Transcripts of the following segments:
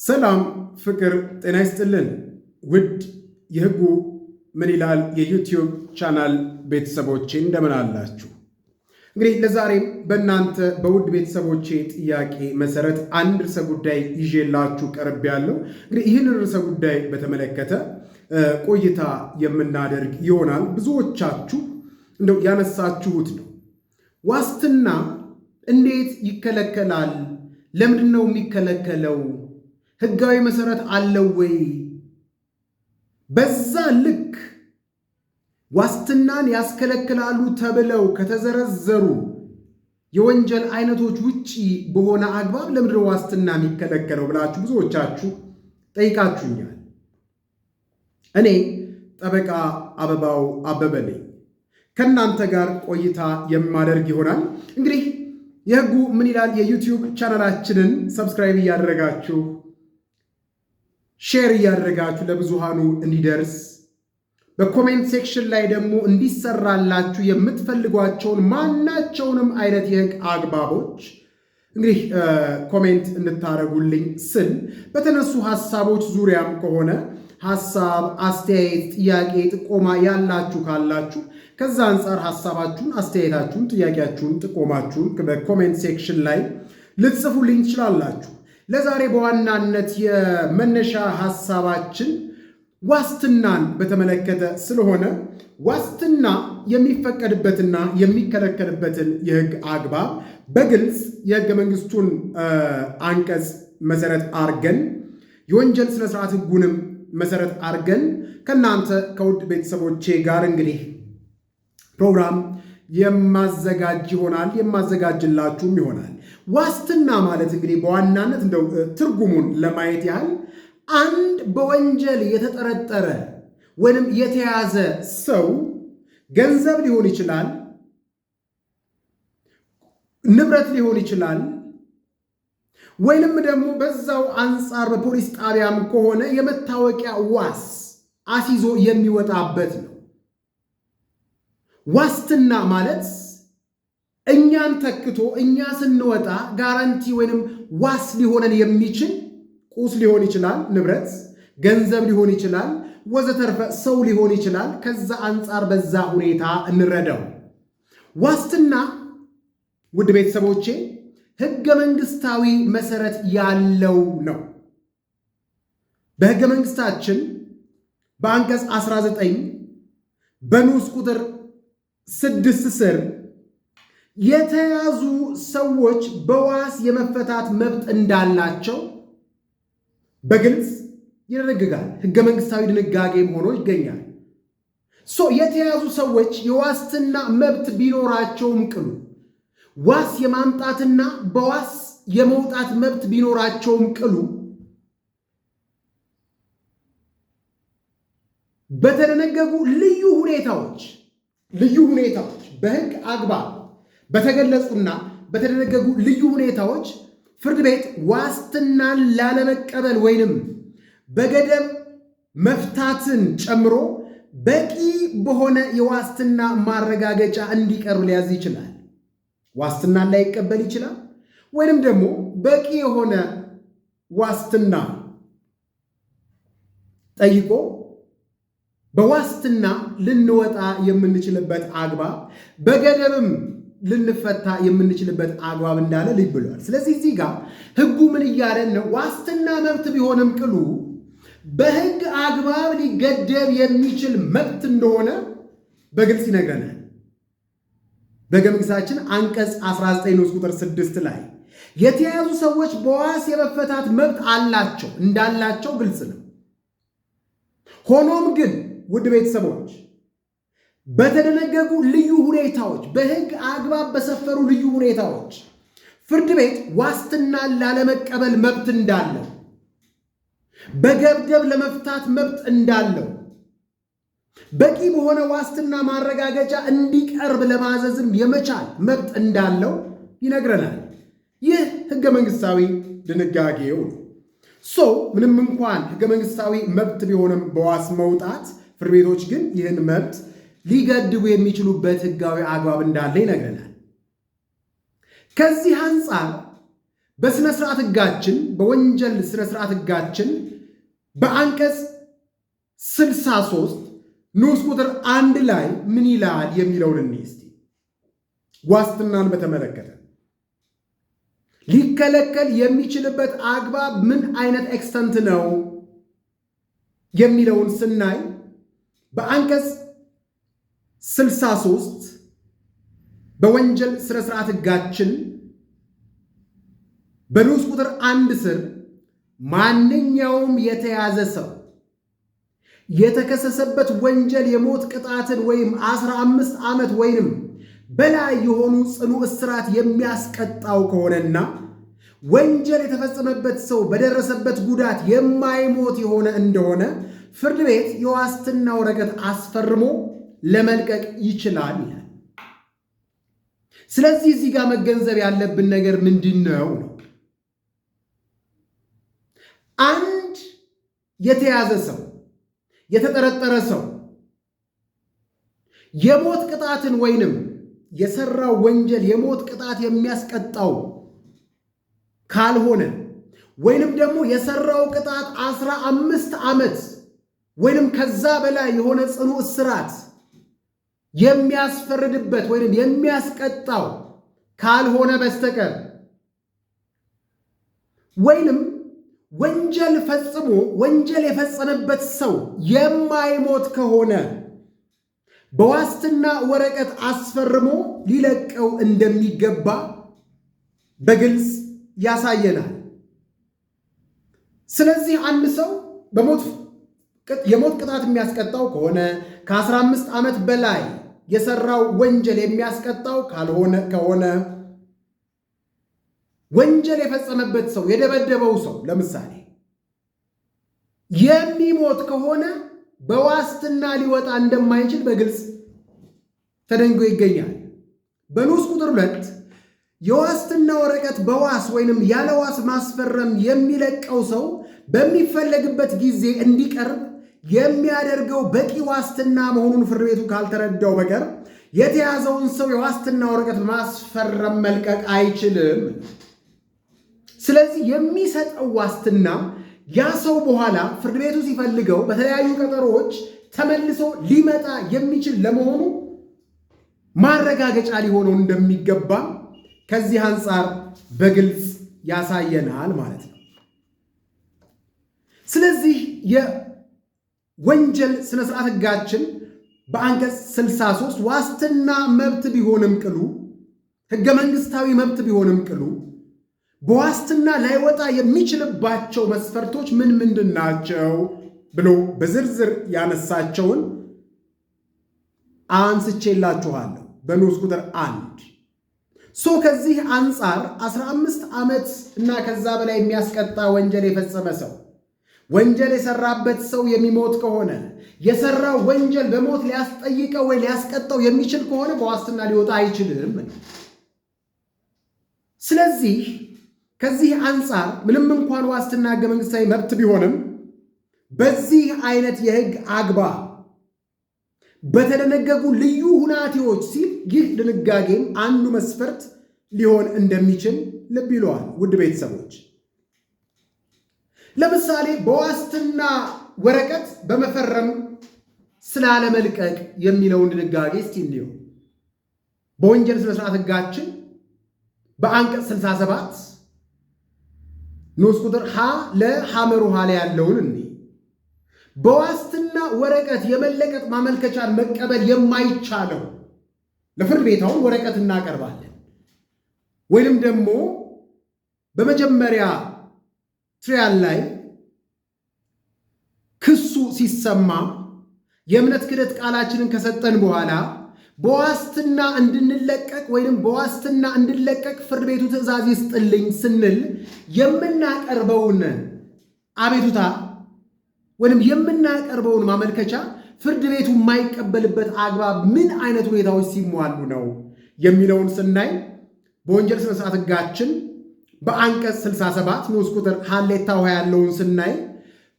ሰላም ፍቅር ጤና ይስጥልን። ውድ የህጉ ምን ይላል የዩቲዩብ ቻናል ቤተሰቦቼ እንደምን አላችሁ? እንግዲህ ለዛሬም በእናንተ በውድ ቤተሰቦቼ ጥያቄ መሰረት አንድ ርዕሰ ጉዳይ ይዤላችሁ ቀርብ ያለው እንግዲህ ይህን ርዕሰ ጉዳይ በተመለከተ ቆይታ የምናደርግ ይሆናል። ብዙዎቻችሁ እንደው ያነሳችሁት ነው። ዋስትና እንዴት ይከለከላል? ለምንድን ነው የሚከለከለው? ህጋዊ መሰረት አለው ወይ? በዛ ልክ ዋስትናን ያስከለክላሉ ተብለው ከተዘረዘሩ የወንጀል አይነቶች ውጪ በሆነ አግባብ ለምንድን ነው ዋስትና የሚከለከለው ብላችሁ ብዙዎቻችሁ ጠይቃችሁኛል። እኔ ጠበቃ አበባው አበበ ነኝ። ከእናንተ ጋር ቆይታ የማደርግ ይሆናል። እንግዲህ የህጉ ምን ይላል የዩቲዩብ ቻናላችንን ሰብስክራይብ እያደረጋችሁ ሼር እያደረጋችሁ ለብዙሃኑ እንዲደርስ በኮሜንት ሴክሽን ላይ ደግሞ እንዲሰራላችሁ የምትፈልጓቸውን ማናቸውንም አይነት የህግ አግባቦች እንግዲህ ኮሜንት እንድታረጉልኝ ስል በተነሱ ሐሳቦች ዙሪያም ከሆነ ሐሳብ፣ አስተያየት፣ ጥያቄ፣ ጥቆማ ያላችሁ ካላችሁ ከዛ አንጻር ሐሳባችሁን፣ አስተያየታችሁን፣ ጥያቄያችሁን፣ ጥቆማችሁን በኮሜንት ሴክሽን ላይ ልትጽፉልኝ ትችላላችሁ። ለዛሬ በዋናነት የመነሻ ሐሳባችን ዋስትናን በተመለከተ ስለሆነ ዋስትና የሚፈቀድበትና የሚከለከልበትን የህግ አግባብ በግልጽ የህገ መንግስቱን አንቀጽ መሰረት አርገን የወንጀል ስነ ስርዓት ህጉንም መሰረት አርገን ከናንተ ከውድ ቤተሰቦቼ ጋር እንግዲህ ፕሮግራም የማዘጋጅ ይሆናል፣ የማዘጋጅላችሁም ይሆናል። ዋስትና ማለት እንግዲህ በዋናነት እንደው ትርጉሙን ለማየት ያህል አንድ በወንጀል የተጠረጠረ ወይም የተያዘ ሰው ገንዘብ ሊሆን ይችላል፣ ንብረት ሊሆን ይችላል፣ ወይንም ደግሞ በዛው አንጻር በፖሊስ ጣቢያም ከሆነ የመታወቂያ ዋስ አስይዞ የሚወጣበት ነው። ዋስትና ማለት እኛን ተክቶ እኛ ስንወጣ ጋራንቲ ወይንም ዋስ ሊሆነን የሚችል ቁስ ሊሆን ይችላል፣ ንብረት፣ ገንዘብ ሊሆን ይችላል፣ ወዘተርፈ ሰው ሊሆን ይችላል። ከዛ አንጻር በዛ ሁኔታ እንረዳው። ዋስትና ውድ ቤተሰቦቼ ህገ መንግስታዊ መሰረት ያለው ነው። በህገ መንግስታችን በአንቀጽ 19 በንዑስ ቁጥር 6 ስር የተያዙ ሰዎች በዋስ የመፈታት መብት እንዳላቸው በግልጽ ይደነግጋል። ህገ መንግስታዊ ድንጋጌም ሆኖ ይገኛል። የተያዙ ሰዎች የዋስትና መብት ቢኖራቸውም ቅሉ ዋስ የማምጣትና በዋስ የመውጣት መብት ቢኖራቸውም ቅሉ በተደነገጉ ልዩ ሁኔታዎች በህግ አግባብ በተገለጹና በተደነገጉ ልዩ ሁኔታዎች ፍርድ ቤት ዋስትናን ላለመቀበል ወይንም በገደብ መፍታትን ጨምሮ በቂ በሆነ የዋስትና ማረጋገጫ እንዲቀርብ ሊያዝ ይችላል። ዋስትናን ላይቀበል ይችላል፣ ወይንም ደግሞ በቂ የሆነ ዋስትና ጠይቆ በዋስትና ልንወጣ የምንችልበት አግባብ በገደብም ልንፈታ የምንችልበት አግባብ እንዳለ ልብ ብሏል። ስለዚህ እዚህ ጋር ህጉ ምን እያለን ነው? ዋስትና መብት ቢሆንም ቅሉ በህግ አግባብ ሊገደብ የሚችል መብት እንደሆነ በግልጽ ይነግረናል። በህገ መንግስታችን አንቀጽ 19 ንዑስ ቁጥር 6 ላይ የተያዙ ሰዎች በዋስ የመፈታት መብት እንዳላቸው ግልጽ ነው። ሆኖም ግን ውድ ቤተሰቦች በተደነገጉ ልዩ ሁኔታዎች በህግ አግባብ በሰፈሩ ልዩ ሁኔታዎች ፍርድ ቤት ዋስትናን ላለመቀበል መብት እንዳለው፣ በገደብ ለመፍታት መብት እንዳለው፣ በቂ በሆነ ዋስትና ማረጋገጫ እንዲቀርብ ለማዘዝም የመቻል መብት እንዳለው ይነግረናል። ይህ ህገ መንግስታዊ ድንጋጌው ነው። ምንም እንኳን ህገ መንግስታዊ መብት ቢሆንም በዋስ መውጣት ፍርድ ቤቶች ግን ይህን መብት ሊገድቡ የሚችሉበት ህጋዊ አግባብ እንዳለ ይነግረናል። ከዚህ አንጻር በስነ ስርዓት ሕጋችን በወንጀል ስነ ስርዓት ሕጋችን በአንቀጽ 63 ንዑስ ቁጥር 1 ላይ ምን ይላል የሚለውን እንስቲ። ዋስትናን በተመለከተ ሊከለከል የሚችልበት አግባብ ምን አይነት ኤክስተንት ነው የሚለውን ስናይ በአንቀጽ 63 በወንጀል ስነ ስርዓት ሕጋችን በንዑስ ቁጥር 1 ስር ማንኛውም የተያዘ ሰው የተከሰሰበት ወንጀል የሞት ቅጣትን ወይም 15 ዓመት ወይንም በላይ የሆኑ ጽኑ እስራት የሚያስቀጣው ከሆነና ወንጀል የተፈጸመበት ሰው በደረሰበት ጉዳት የማይሞት የሆነ እንደሆነ ፍርድ ቤት የዋስትና ወረቀት አስፈርሞ ለመልቀቅ ይችላል ይላል። ስለዚህ እዚህ ጋር መገንዘብ ያለብን ነገር ምንድነው? አንድ የተያዘ ሰው የተጠረጠረ ሰው የሞት ቅጣትን ወይንም የሰራው ወንጀል የሞት ቅጣት የሚያስቀጣው ካልሆነ ወይንም ደግሞ የሰራው ቅጣት 15 ዓመት ወይንም ከዛ በላይ የሆነ ጽኑ እስራት የሚያስፈርድበት ወይንም የሚያስቀጣው ካልሆነ በስተቀር ወይንም ወንጀል ፈጽሞ ወንጀል የፈጸመበት ሰው የማይሞት ከሆነ በዋስትና ወረቀት አስፈርሞ ሊለቀው እንደሚገባ በግልጽ ያሳየናል። ስለዚህ አንድ ሰው የሞት ቅጣት የሚያስቀጣው ከሆነ ከ15 ዓመት በላይ የሰራው ወንጀል የሚያስቀጣው ከሆነ ወንጀል የፈጸመበት ሰው የደበደበው ሰው ለምሳሌ የሚሞት ከሆነ በዋስትና ሊወጣ እንደማይችል በግልጽ ተደንግጎ ይገኛል። በንዑስ ቁጥር 2 የዋስትና ወረቀት በዋስ ወይንም ያለ ዋስ ማስፈረም የሚለቀው ሰው በሚፈለግበት ጊዜ እንዲቀርብ የሚያደርገው በቂ ዋስትና መሆኑን ፍርድ ቤቱ ካልተረዳው በቀር የተያዘውን ሰው የዋስትና ወረቀት ማስፈረም መልቀቅ አይችልም። ስለዚህ የሚሰጠው ዋስትና ያ ሰው በኋላ ፍርድ ቤቱ ሲፈልገው በተለያዩ ቀጠሮዎች ተመልሶ ሊመጣ የሚችል ለመሆኑ ማረጋገጫ ሊሆነው እንደሚገባ ከዚህ አንጻር በግልጽ ያሳየናል ማለት ነው። ስለዚህ የወንጀል ስነ ስርዓት ሕጋችን በአንቀጽ 63 ዋስትና መብት ቢሆንም ቅሉ ሕገ መንግስታዊ መብት ቢሆንም ቅሉ በዋስትና ላይወጣ የሚችልባቸው መስፈርቶች ምን ምንድን ናቸው ብሎ በዝርዝር ያነሳቸውን አንስቼላችኋለሁ በንዑስ ቁጥር 1። ከዚህ አንጻር 15 ዓመት እና ከዛ በላይ የሚያስቀጣ ወንጀል የፈጸመ ሰው ወንጀል የሰራበት ሰው የሚሞት ከሆነ የሰራው ወንጀል በሞት ሊያስጠይቀው ወይ ሊያስቀጣው የሚችል ከሆነ በዋስትና ሊወጣ አይችልም። ስለዚህ ከዚህ አንጻር ምንም እንኳን ዋስትና ሕገ መንግስታዊ መብት ቢሆንም በዚህ አይነት የሕግ አግባብ በተደነገጉ ልዩ ሁናቴዎች ሲል ይህ ድንጋጌም አንዱ መስፈርት ሊሆን እንደሚችል ልብ ይለዋል። ውድ ቤተሰቦች ለምሳሌ በዋስትና ወረቀት በመፈረም ስላለመልቀቅ የሚለውን ድንጋጌ እስቲ እንየው። በወንጀል ስነ ስርዓት ሕጋችን በአንቀጽ 67 ንዑስ ቁጥር ሀ ለሐመሩ ሀ ላይ ያለውን እንይ። በዋስትና ወረቀት የመለቀቅ ማመልከቻን መቀበል የማይቻለው ለፍርድ ቤት አሁን ወረቀት እናቀርባለን ወይንም ደግሞ በመጀመሪያ ትሪያል ላይ ክሱ ሲሰማ የእምነት ክህደት ቃላችንን ከሰጠን በኋላ በዋስትና እንድንለቀቅ ወይንም በዋስትና እንድንለቀቅ ፍርድ ቤቱ ትዕዛዝ ይስጥልኝ ስንል የምናቀርበውን አቤቱታ ወይንም የምናቀርበውን ማመልከቻ ፍርድ ቤቱ የማይቀበልበት አግባብ ምን አይነት ሁኔታዎች ሲሟሉ ነው የሚለውን ስናይ በወንጀል ስነ ስርዓት ሕጋችን በአንቀጽ 67 ንዑስ ቁጥር ሀሌታ ውሃ ያለውን ስናይ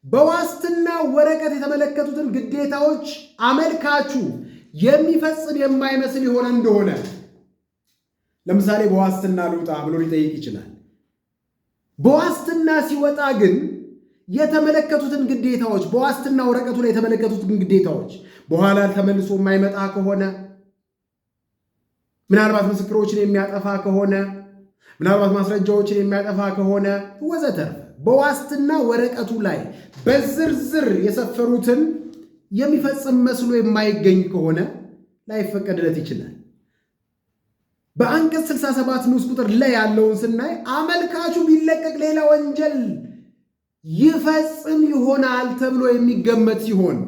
በዋስትና ወረቀት የተመለከቱትን ግዴታዎች አመልካቹ የሚፈጽም የማይመስል የሆነ እንደሆነ ለምሳሌ በዋስትና ልውጣ ብሎ ሊጠይቅ ይችላል። በዋስትና ሲወጣ ግን የተመለከቱትን ግዴታዎች በዋስትና ወረቀቱ ላይ የተመለከቱትን ግዴታዎች በኋላ ተመልሶ የማይመጣ ከሆነ ምናልባት ምስክሮችን የሚያጠፋ ከሆነ ምናልባት ማስረጃዎችን የሚያጠፋ ከሆነ ወዘተርፈ በዋስትና ወረቀቱ ላይ በዝርዝር የሰፈሩትን የሚፈጽም መስሎ የማይገኝ ከሆነ ላይፈቀድለት ይችላል። በአንቀጽ 67 ንዑስ ቁጥር ላይ ያለውን ስናይ አመልካቹ ቢለቀቅ ሌላ ወንጀል ይፈጽም ይሆናል ተብሎ የሚገመት ሲሆን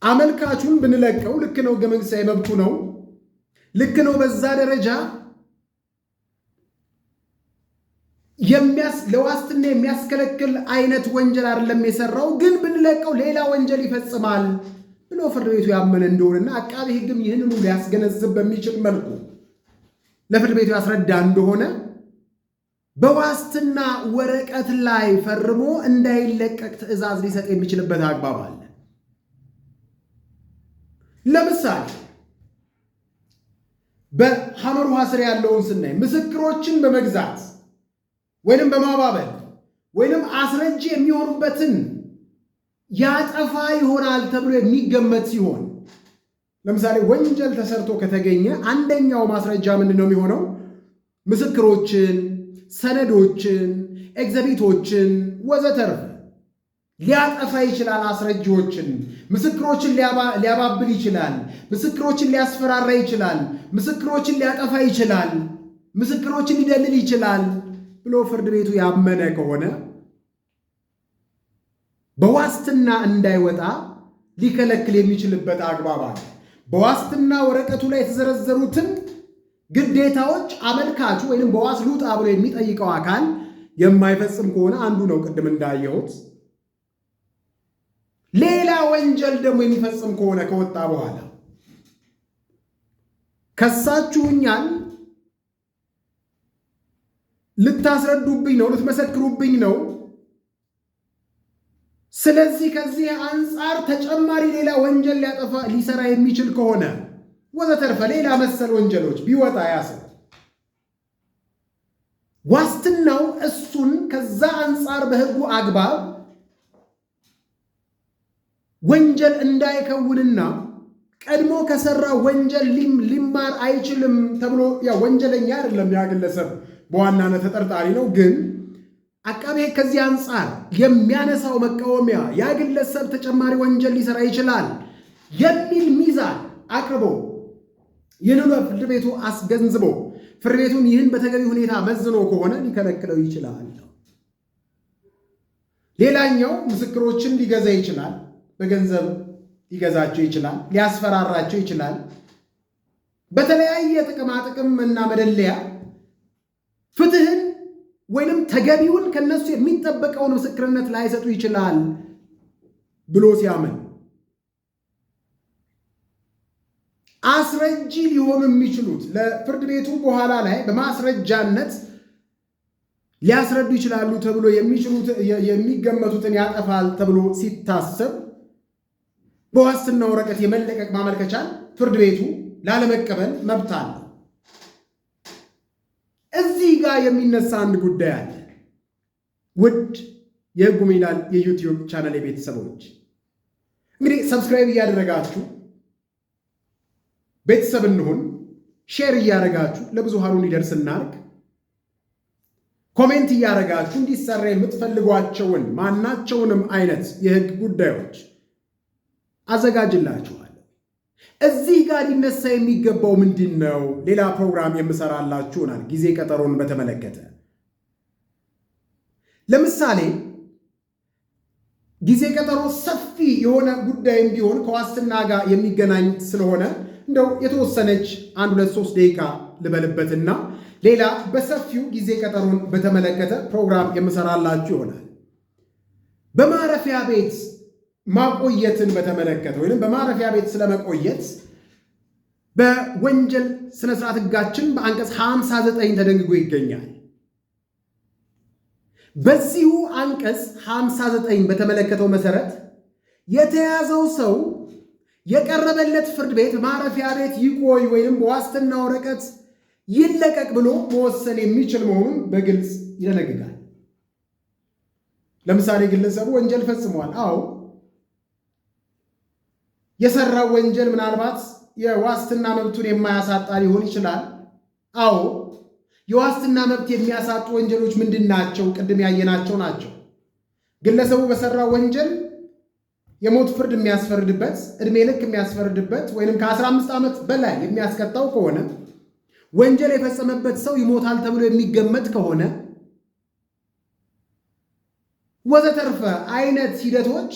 አመልካቹን ብንለቀው ልክ ነው፣ ሕገ መንግሥታዊ መብቱ ነው፣ ልክ ነው። በዛ ደረጃ ለዋስትና የሚያስከለክል አይነት ወንጀል አይደለም የሰራው፣ ግን ብንለቀው ሌላ ወንጀል ይፈጽማል ብሎ ፍርድ ቤቱ ያመነ እንደሆነና አቃቤ ሕግም ይህንኑ ሊያስገነዝብ በሚችል መልኩ ለፍርድ ቤቱ ያስረዳ እንደሆነ በዋስትና ወረቀት ላይ ፈርሞ እንዳይለቀቅ ትዕዛዝ ሊሰጥ የሚችልበት አግባብ አለ። ለምሳሌ በሐመር ውሃ ስር ያለውን ስናይ ምስክሮችን በመግዛት ወይንም በማባበል ወይንም አስረጂ የሚሆኑበትን ያጠፋ ይሆናል ተብሎ የሚገመት ሲሆን ለምሳሌ ወንጀል ተሰርቶ ከተገኘ አንደኛው ማስረጃ ምንድን ነው የሚሆነው? ምስክሮችን፣ ሰነዶችን፣ ኤግዘቢቶችን ወዘተርፈ ሊያጠፋ ይችላል። አስረጂዎችን፣ ምስክሮችን ሊያባብል ይችላል። ምስክሮችን ሊያስፈራራ ይችላል። ምስክሮችን ሊያጠፋ ይችላል። ምስክሮችን ሊደልል ይችላል ብሎ ፍርድ ቤቱ ያመነ ከሆነ በዋስትና እንዳይወጣ ሊከለክል የሚችልበት አግባብ አለ። በዋስትና ወረቀቱ ላይ የተዘረዘሩትን ግዴታዎች አመልካቹ ወይም በዋስ ልውጣ ብሎ የሚጠይቀው አካል የማይፈጽም ከሆነ አንዱ ነው ቅድም እንዳየሁት። ሌላ ወንጀል ደግሞ የሚፈጽም ከሆነ ከወጣ በኋላ ከሳችሁኛል፣ ልታስረዱብኝ ነው፣ ልትመሰክሩብኝ ነው፣ ስለዚህ ከዚህ አንጻር ተጨማሪ ሌላ ወንጀል ሊሰራ የሚችል ከሆነ ወዘተርፈ ሌላ መሰል ወንጀሎች ቢወጣ ያሰው ዋስትናው እሱን ከዛ አንጻር በሕጉ አግባብ ወንጀል እንዳይከውንና ቀድሞ ከሰራ ወንጀል ሊማር አይችልም ተብሎ ያ ወንጀለኛ አይደለም፣ ያ ግለሰብ በዋናነት ተጠርጣሪ ነው። ግን አቃቤ ከዚህ አንጻር የሚያነሳው መቃወሚያ ያ ግለሰብ ተጨማሪ ወንጀል ሊሰራ ይችላል የሚል ሚዛን አቅርቦ ይህንኑ ፍርድ ቤቱ አስገንዝቦ ፍርድ ቤቱን ይህን በተገቢ ሁኔታ መዝኖ ከሆነ ሊከለክለው ይችላል። ሌላኛው ምስክሮችን ሊገዛ ይችላል። በገንዘብ ሊገዛቸው ይችላል። ሊያስፈራራቸው ይችላል። በተለያየ ጥቅማጥቅም እና መደለያ ፍትህን ወይንም ተገቢውን ከነሱ የሚጠበቀውን ምስክርነት ላይሰጡ ይችላል ብሎ ሲያምን አስረጂ ሊሆኑ የሚችሉት ለፍርድ ቤቱ በኋላ ላይ በማስረጃነት ሊያስረዱ ይችላሉ ተብሎ የሚገመቱትን ያጠፋል ተብሎ ሲታሰብ በዋስትና ወረቀት የመለቀቅ ማመልከቻን ፍርድ ቤቱ ላለመቀበል መብት አለ። እዚህ ጋር የሚነሳ አንድ ጉዳይ አለ። ውድ የሕጉ ምን ይላል የዩቲዩብ ቻናል ቤተሰቦች እንግዲህ ሰብስክራይብ እያደረጋችሁ ቤተሰብ እንሁን፣ ሼር እያደረጋችሁ ለብዙሃኑ እንዲደርስ እናድርግ። ኮሜንት እያደረጋችሁ እንዲሰራ የምትፈልጓቸውን ማናቸውንም አይነት የሕግ ጉዳዮች አዘጋጅላችኋለሁ። እዚህ ጋር ሊነሳ የሚገባው ምንድን ነው? ሌላ ፕሮግራም የምሰራላችሁናል ጊዜ ቀጠሮን በተመለከተ። ለምሳሌ ጊዜ ቀጠሮ ሰፊ የሆነ ጉዳይም ቢሆን ከዋስትና ጋር የሚገናኝ ስለሆነ እንደው የተወሰነች 1-2-3 ደቂቃ ልበልበትና ሌላ በሰፊው ጊዜ ቀጠሮን በተመለከተ ፕሮግራም የምሰራላችሁ ይሆናል። በማረፊያ ቤት ማቆየትን በተመለከተ ወይም በማረፊያ ቤት ስለመቆየት በወንጀል ስነ ስርዓት ሕጋችን በአንቀጽ 59 ተደንግጎ ይገኛል። በዚሁ አንቀጽ 59 በተመለከተው መሰረት የተያዘው ሰው የቀረበለት ፍርድ ቤት ማረፊያ ቤት ይቆይ ወይም በዋስትና ወረቀት ይለቀቅ ብሎ መወሰን የሚችል መሆኑን በግልጽ ይደነግጋል። ለምሳሌ ግለሰቡ ወንጀል ፈጽሟል። አዎ የሰራው ወንጀል ምናልባት የዋስትና መብቱን የማያሳጣ ሊሆን ይችላል። አዎ የዋስትና መብት የሚያሳጡ ወንጀሎች ምንድን ናቸው? ቅድም ያየናቸው ናቸው። ግለሰቡ በሰራው ወንጀል የሞት ፍርድ የሚያስፈርድበት፣ ዕድሜ ልክ የሚያስፈርድበት ወይንም ከ15 ዓመት በላይ የሚያስቀጣው ከሆነ ወንጀል የፈጸመበት ሰው ይሞታል ተብሎ የሚገመት ከሆነ ወዘተርፈ አይነት ሂደቶች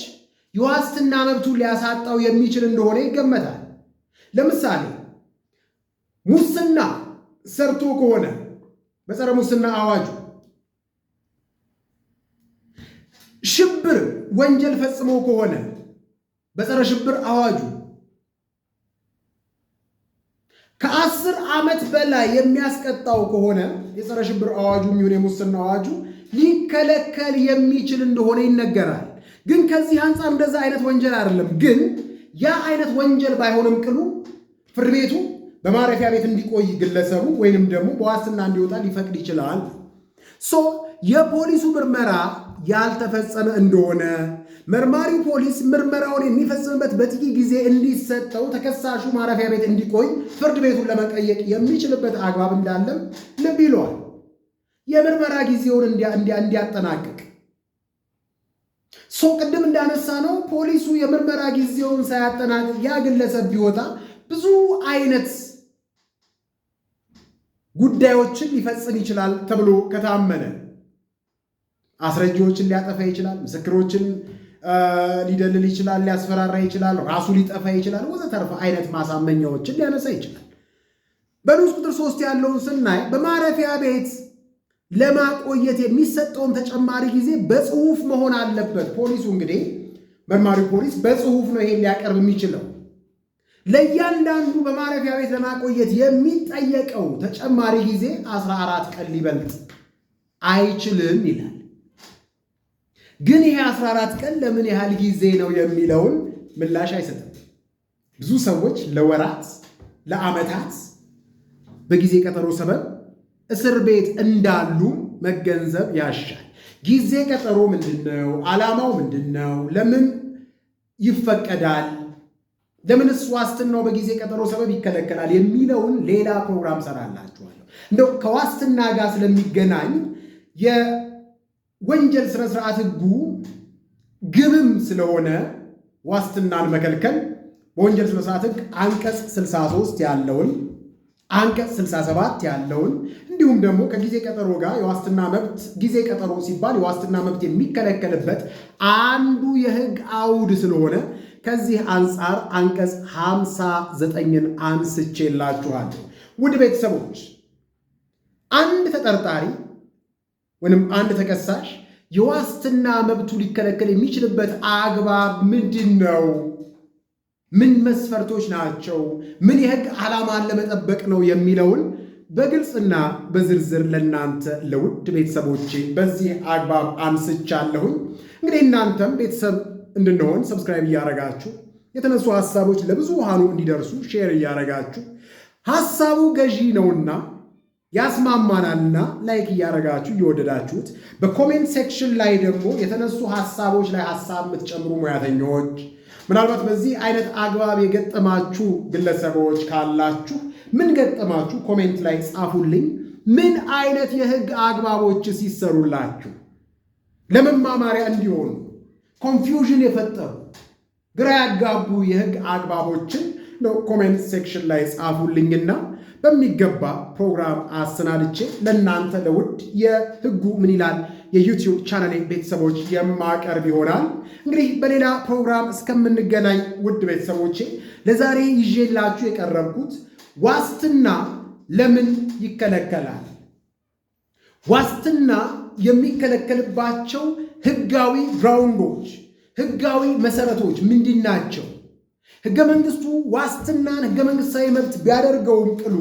የዋስትና መብቱን ሊያሳጣው የሚችል እንደሆነ ይገመታል። ለምሳሌ ሙስና ሰርቶ ከሆነ በጸረ ሙስና አዋጁ፣ ሽብር ወንጀል ፈጽሞ ከሆነ በጸረ ሽብር አዋጁ፣ ከ10 ዓመት በላይ የሚያስቀጣው ከሆነ የጸረ ሽብር አዋጁ የሚሆን የሙስና አዋጁ ሊከለከል የሚችል እንደሆነ ይነገራል። ግን ከዚህ አንጻር እንደዛ አይነት ወንጀል አይደለም። ግን ያ አይነት ወንጀል ባይሆንም ቅሉ ፍርድ ቤቱ በማረፊያ ቤት እንዲቆይ ግለሰቡ ወይንም ደግሞ በዋስትና እንዲወጣ ሊፈቅድ ይችላል። የፖሊሱ ምርመራ ያልተፈጸመ እንደሆነ መርማሪው ፖሊስ ምርመራውን የሚፈጽምበት በጥቂት ጊዜ እንዲሰጠው ተከሳሹ ማረፊያ ቤት እንዲቆይ ፍርድ ቤቱን ለመጠየቅ የሚችልበት አግባብ እንዳለም ልብ ይለዋል። የምርመራ ጊዜውን እንዲያጠናቅቅ ቅድም እንዳነሳ ነው ፖሊሱ የምርመራ ጊዜውን ሳያጠናቅቅ ያ ግለሰብ ቢወጣ ብዙ አይነት ጉዳዮችን ሊፈጽም ይችላል ተብሎ ከታመነ አስረጃዎችን ሊያጠፋ ይችላል፣ ምስክሮችን ሊደልል ይችላል፣ ሊያስፈራራ ይችላል፣ ራሱ ሊጠፋ ይችላል፣ ወዘተርፈ አይነት ማሳመኛዎችን ሊያነሳ ይችላል። በንዑስ ቁጥር 3 ያለውን ስናይ በማረፊያ ቤት ለማቆየት የሚሰጠውን ተጨማሪ ጊዜ በጽሁፍ መሆን አለበት። ፖሊሱ እንግዲህ መርማሪው ፖሊስ በጽሁፍ ነው ይሄን ሊያቀርብ የሚችለው። ለእያንዳንዱ በማረፊያ ቤት ለማቆየት የሚጠየቀው ተጨማሪ ጊዜ 14 ቀን ሊበልጥ አይችልም ይላል። ግን ይሄ 14 ቀን ለምን ያህል ጊዜ ነው የሚለውን ምላሽ አይሰጥም። ብዙ ሰዎች ለወራት ለዓመታት በጊዜ ቀጠሮ ሰበብ እስር ቤት እንዳሉ መገንዘብ ያሻል። ጊዜ ቀጠሮ ምንድነው? ዓላማው ምንድነው? ለምን ይፈቀዳል? ለምንስ ዋስትናው በጊዜ ቀጠሮ ሰበብ ይከለከላል? የሚለውን ሌላ ፕሮግራም ሰራላችኋለሁ። እንደው ከዋስትና ጋር ስለሚገናኝ የወንጀል ስነ ስርዓት ሕጉ ግብም ስለሆነ ዋስትናን መከልከል በወንጀል ስነ ስርዓት ሕግ አንቀጽ 63 ያለውን አንቀጽ 67 ያለውን እንዲሁም ደግሞ ከጊዜ ቀጠሮ ጋር የዋስትና መብት ጊዜ ቀጠሮ ሲባል የዋስትና መብት የሚከለከልበት አንዱ የሕግ አውድ ስለሆነ ከዚህ አንጻር አንቀጽ 59ን አንስቼላችኋለሁ። ውድ ቤተሰቦች አንድ ተጠርጣሪ ወይም አንድ ተከሳሽ የዋስትና መብቱ ሊከለከል የሚችልበት አግባብ ምንድን ነው? ምን መስፈርቶች ናቸው? ምን የሕግ ዓላማን ለመጠበቅ ነው የሚለውን በግልጽና በዝርዝር ለእናንተ ለውድ ቤተሰቦቼ በዚህ አግባብ አንስቻለሁኝ። እንግዲህ እናንተም ቤተሰብ እንድንሆን ሰብስክራይብ እያረጋችሁ የተነሱ ሐሳቦች ለብዙሃኑ እንዲደርሱ ሼር እያረጋችሁ ሐሳቡ ገዢ ነውና ያስማማናልና ላይክ እያረጋችሁ እየወደዳችሁት በኮሜንት ሴክሽን ላይ ደግሞ የተነሱ ሐሳቦች ላይ ሐሳብ የምትጨምሩ ሙያተኞች ምናልባት በዚህ አይነት አግባብ የገጠማችሁ ግለሰቦች ካላችሁ ምን ገጠማችሁ ኮሜንት ላይ ጻፉልኝ። ምን አይነት የሕግ አግባቦች ሲሰሩላችሁ ለመማማሪያ እንዲሆኑ ኮንፊውዥን የፈጠሩ ግራ ያጋቡ የሕግ አግባቦችን ኮሜንት ሴክሽን ላይ ጻፉልኝና በሚገባ ፕሮግራም አሰናድቼ ለእናንተ ለውድ የሕጉ ምን ይላል የዩቲዩብ ቻናሌ ቤተሰቦች የማቀርብ ይሆናል። እንግዲህ በሌላ ፕሮግራም እስከምንገናኝ ውድ ቤተሰቦቼ ለዛሬ ይዤላችሁ የቀረብኩት ዋስትና ለምን ይከለከላል? ዋስትና የሚከለከልባቸው ሕጋዊ ግራውንዶች፣ ሕጋዊ መሰረቶች ምንድን ናቸው? ሕገ መንግሥቱ ዋስትናን ሕገ መንግሥታዊ መብት ቢያደርገውም ቅሉ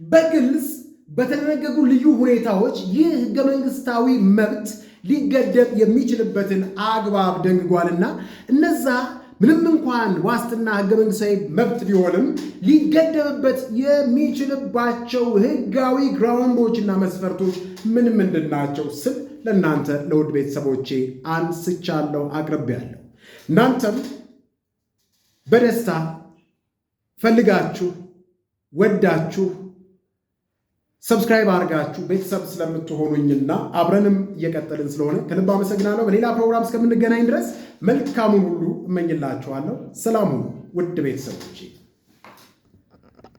በግልጽ በተደነገጉ ልዩ ሁኔታዎች ይህ ሕገ መንግሥታዊ መብት ሊገደብ የሚችልበትን አግባብ ደንግጓልና እነዛ ምንም እንኳን ዋስትና ሕገ መንግሥታዊ መብት ቢሆንም ሊገደብበት የሚችልባቸው ሕጋዊ ግራውንዶችና መስፈርቶች ምን ምንድን ናቸው ስል ለእናንተ ለውድ ቤተሰቦቼ አንስቻለሁ፣ አቅርቤያለሁ። እናንተም በደስታ ፈልጋችሁ ወዳችሁ ሰብስክራይብ አድርጋችሁ ቤተሰብ ስለምትሆኑኝና አብረንም እየቀጠልን ስለሆነ ከልብ አመሰግናለሁ። በሌላ ፕሮግራም እስከምንገናኝ ድረስ መልካሙን ሁሉ እመኝላችኋለሁ። ሰላም ሁኑ ውድ ቤተሰቦቼ።